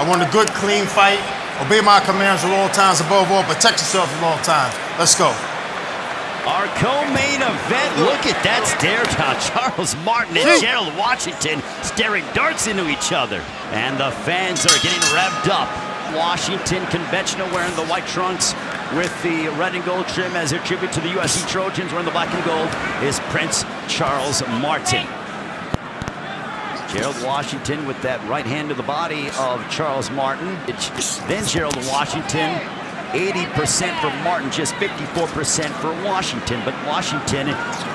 I want a good, clean fight. Obey my commands at all times. Above all, protect yourself at all times. Let's go. Our co-main event, look at that stare down. Charles Martin and Gerald Washington staring darts into each other. And the fans are getting revved up. Washington conventional wearing the white trunks with the red and gold trim as a tribute to the USC Trojans. Wearing the black and gold is Prince Charles Martin. Gerald Washington with that right hand to the body of Charles Martin. Then Gerald Washington, 80% for Martin, just 54% for Washington. But Washington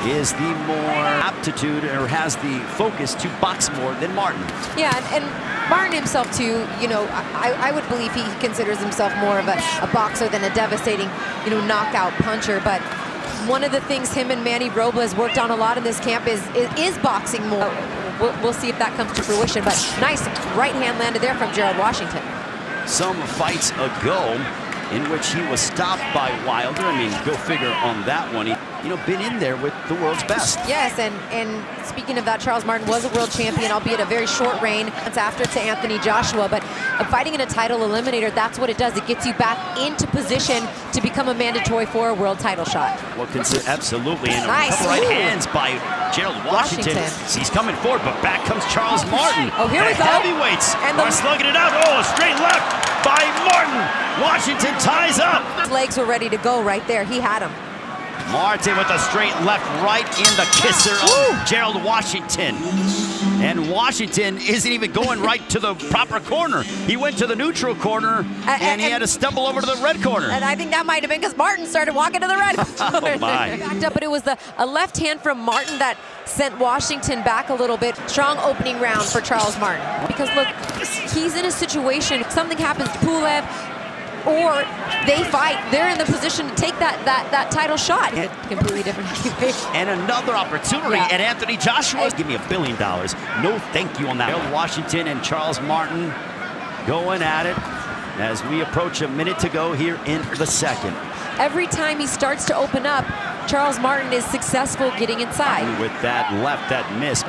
is the more aptitude or has the focus to box more than Martin. Yeah, and Martin himself too, you know, I would believe he considers himself more of a boxer than a devastating, you know, knockout puncher. But one of the things him and Manny Robles worked on a lot in this camp is boxing more. We'll see if that comes to fruition. But nice right hand landed there from Gerald Washington. Some fights ago, in which he was stopped by Wilder. I mean, go figure on that one. He, you know, been in there with the world's best. Yes, and speaking of that, Charles Martin was a world champion, albeit a very short reign. It's after to Anthony Joshua, but fighting in a title eliminator, that's what it does. It gets you back into position to become a mandatory for a world title shot. Well, absolutely. And nice. A couple right hands by Gerald Washington. He's coming forward, but back comes Charles Martin. Oh, here we go. Heavyweights are slugging it out. Oh, a straight left by Martin. Washington ties up. His legs were ready to go right there. He had him. Martin with a straight left right in the kisser of Gerald Washington. And Washington isn't even going right to the proper corner. He went to the neutral corner, and he had to stumble over to the red corner. And I think that might have been because Martin started walking to the red corner. Oh, my. Backed up, but it was a left hand from Martin that sent Washington back a little bit. Strong opening round for Charles Martin. Because, look, he's in a situation, something happens to Pulev, or they fight, they're in the position to take that title shot. Completely different. And another opportunity at Anthony Joshua. Give me $1 billion. No thank you on that. Gerald Washington and Charles Martin going at it as we approach a minute to go here in the second. Every time he starts to open up, Charles Martin is successful getting inside. With that left, that missed.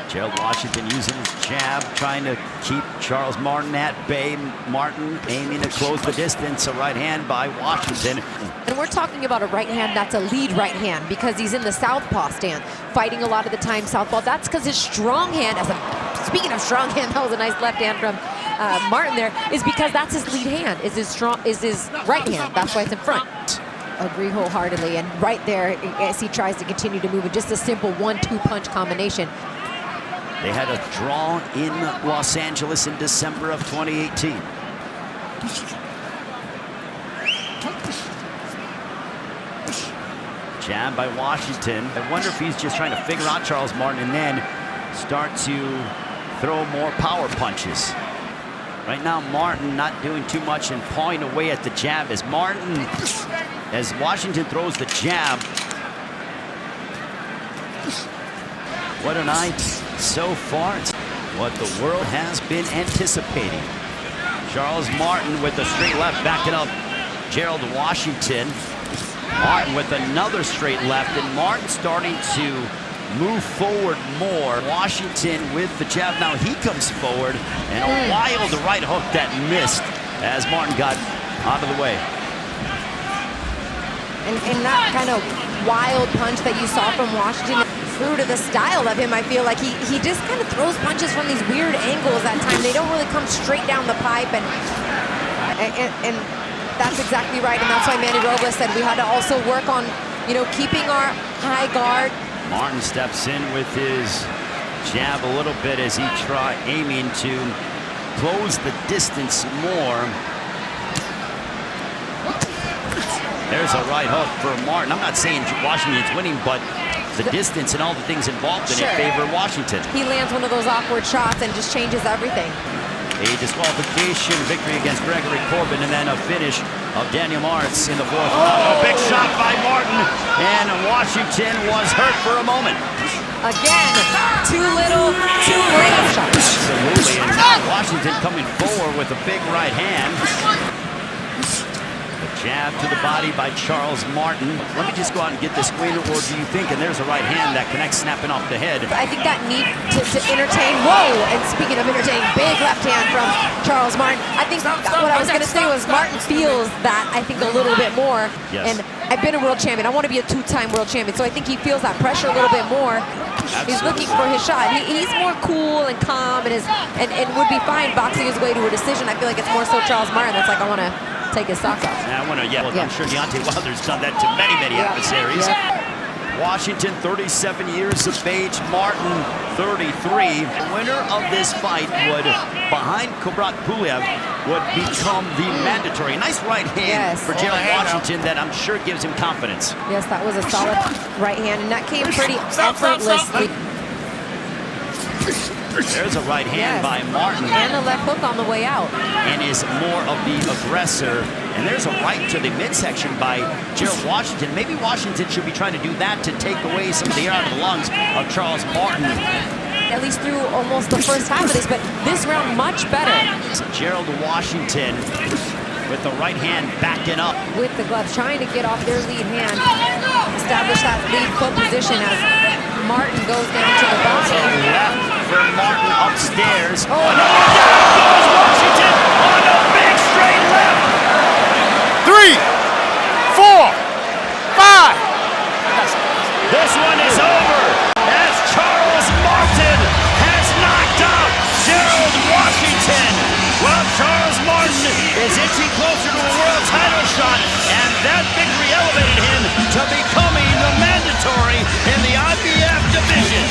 Gerald Washington using his jab, trying to keep Charles Martin at bay. Martin aiming to close the distance. A right hand by Washington. And we're talking about a right hand that's a lead right hand because he's in the southpaw stance, fighting a lot of the time southpaw. That's because his strong hand, speaking of strong hand, that was a nice left hand from Martin there, is because that's his lead hand, is his right hand. That's why it's in front. Agree wholeheartedly. And right there, as he tries to continue to move with just a simple 1-2 punch combination. They had a draw in Los Angeles in December of 2018. Jab by Washington. I wonder if he's just trying to figure out Charles Martin and then start to throw more power punches. Right now, Martin not doing too much and pawing away at the jab as Washington throws the jab. What a night so far. It's what the world has been anticipating. Charles Martin with a straight left backing up Gerald Washington. Martin with another straight left, and Martin starting to move forward more. Washington with the jab. Now he comes forward, and a wild right hook that missed as Martin got out of the way. And that kind of wild punch that you saw from Washington, true to the style of him, I feel like he just kind of throws punches from these weird angles at times. They don't really come straight down the pipe, and that's exactly right. And that's why Manny Robles said we had to also work on, you know, keeping our high guard. Martin steps in with his jab a little bit as he aiming to close the distance more. There's a right hook for Martin. I'm not saying Washington's winning, but the distance and all the things involved in it favor Washington. He lands one of those awkward shots and just changes everything. A disqualification victory against Gregory Corbin, and then a finish of Daniel Martz in the fourth round. A big shot by Martin, and Washington was hurt for a moment. Again, too little, too late. Absolutely, and Washington coming forward with a big right hand. The Jab to the body by Charles Martin. Let me just go out and get this win, or do you think? And there's a right hand that connects, snapping off the head. I think that need to entertain. Whoa! And speaking of entertaining, big left hand from Charles Martin. I think what I was going to say was Martin feels that, I think, a little bit more. Yes. And I've been a world champion. I want to be a two-time world champion. So I think he feels that pressure a little bit more. Absolutely. He's looking for his shot. He's more cool and calm and would be fine boxing his way to a decision. I feel like it's more so Charles Martin that's like, I want to take his socks off. Yeah, I want to, look, I'm sure Deontay Wilder's done that to many adversaries. Washington, 37 years of age. Martin, 33. The winner of this fight would, behind Kubrat Pulev, would become the mandatory. Nice right hand for Gerald Washington that I'm sure gives him confidence. Yes, that was a solid right hand, and that came pretty effortlessly. There's a right hand by Martin. And a left hook on the way out. And is more of the aggressor. And there's a right to the midsection by Gerald Washington. Maybe Washington should be trying to do that to take away some of the air out of the lungs of Charles Martin. At least through almost the first half of this, but this round much better. Gerald Washington with the right hand backing up. With the gloves, trying to get off their lead hand. Establish that lead foot position as Martin goes down to the body. Left for Martin upstairs. Oh, no, down goes Washington on a big straight left. 3, 4, 5. This one is over as Charles Martin has knocked out Gerald Washington. Well, Charles Martin is inching closer to a world title shot, and that victory elevated him to becoming the mandatory in the IBF division.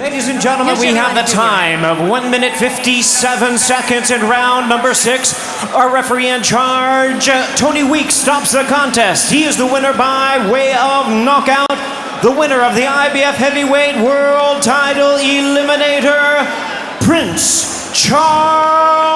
Ladies and gentlemen, we have the time of 1 minute 57 seconds in round number 6. Our referee in charge, Tony Weeks, stops the contest. He is the winner by way of knockout. The winner of the IBF Heavyweight World Title Eliminator, Prince Charles